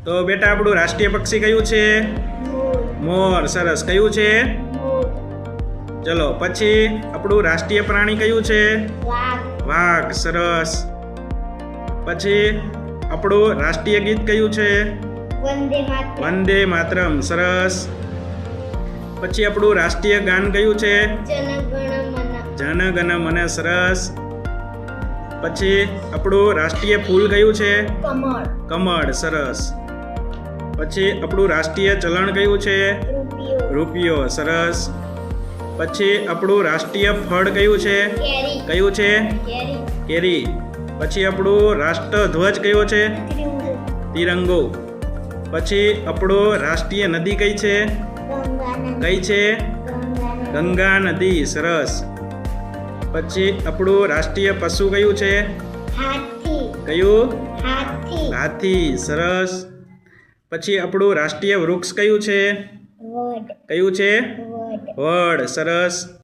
તો બેટા આપણું રાષ્ટ્રીય પક્ષી કયું છે? મોર. સરસ. કયું છે? ચલો પછી આપણું રાષ્ટ્રીય પ્રાણી કયું છે? વાઘ. સરસ. પછી આપણું રાષ્ટ્રીય ગીત કયું છે? વંદે માતરમ. સરસ. પછી આપણું રાષ્ટ્રીય ગાન કયું છે? જન ગણ મન. સરસ. પછી આપણું રાષ્ટ્રીય ફૂલ કયું છે? કમળ. સરસ. પછી આપણું રાષ્ટ્રીય ચલણ કયું છે? રૂપિયો. સરસ. પછી આપણું રાષ્ટ્રીય ફળ કયું છે? કયું છે? કેરી. પછી આપણું રાષ્ટ્રધ્વજ કયો છે? તિરંગો. પછી આપણો રાષ્ટ્રીય નદી કઈ છે? કઈ છે? ગંગા નદી. સરસ. પછી આપણું રાષ્ટ્રીય પશુ કયું છે? કયું? હાથી. સરસ. પછી આપણું રાષ્ટ્રીય વૃક્ષ કયું છે? કયું છે? વડ. સરસ.